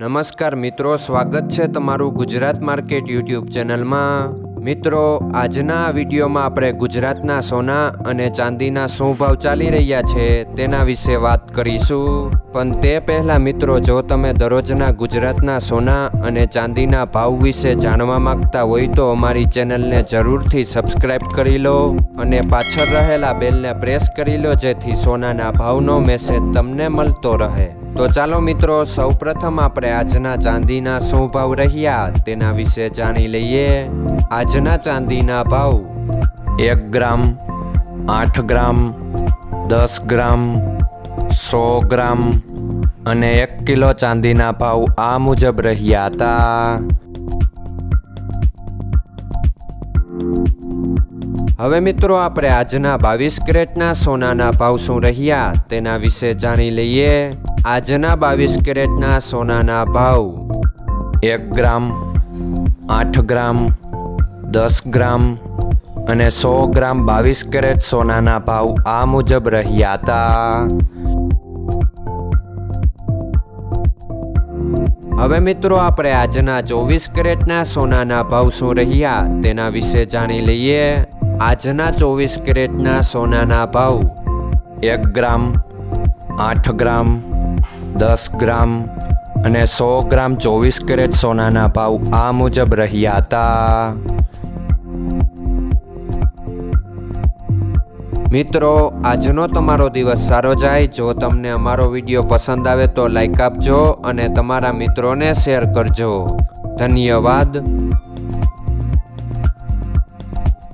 નમસ્કાર મિત્રો, સ્વાગત છે તમારું ગુજરાત માર્કેટ યુટ્યુબ ચેનલમાં। મિત્રો, આજના વિડીયોમાં આપણે ગુજરાતના સોના અને ચાંદીના શું ભાવ ચાલી રહ્યા છે તેના વિશે વાત કરીશું। પણ તે પહેલાં મિત્રો, જો તમે દરરોજના ગુજરાતના સોના અને ચાંદીના ભાવ વિશે જાણવા માંગતા હોય તો અમારી ચેનલને જરૂરથી સબસ્ક્રાઈબ કરી લો અને પાછળ રહેલા બેલને પ્રેસ કરી લો, જેથી સોનાના ભાવનો મેસેજ તમને મળતો રહે। તો ચાલો મિત્રો, સૌપ્રથમ આપણે આજના ચાંદીના શું ભાવ રહ્યા તેના વિશે જાણી લઈએ। આજના ચાંદીના ભાવ 1 ગ્રામ, 8 ગ્રામ, 10 ગ્રામ, 100 ગ્રામ અને 1 કિલો ચાંદીના ભાવ આ મુજબ રહ્યા હતા। હવે મિત્રો, આપણે આજના 22 કેરેટના સોનાના ભાવ શું રહ્યા તેના વિશે જાણી લઈએ। આજના 22 કેરેટના સોનાના ભાવ 1 ગ્રામ, 8 ગ્રામ, 10 ગ્રામ અને 100 ગ્રામ 22 કેરેટ સોનાના ભાવ આ મુજબ રહ્યા હતા। હવે મિત્રો, આપણે આજના 24 કેરેટના સોનાના ભાવ શું રહ્યા તેના વિશે જાણી લઈએ। આજના 24 કેરેટના સોનાના ભાવ 1 ગ્રામ, 8 ગ્રામ, 10 ગ્રામ અને 100 ગ્રામ 24 કેરેટ સોનાના ભાવ આ મુજબ રહ્યા હતા। મિત્રો, આજનો તમારો દિવસ સારો જાય। જો તમને અમારો વિડીયો પસંદ આવે તો લાઈક આપજો અને તમારા મિત્રોને શેર કરજો। ધન્યવાદ।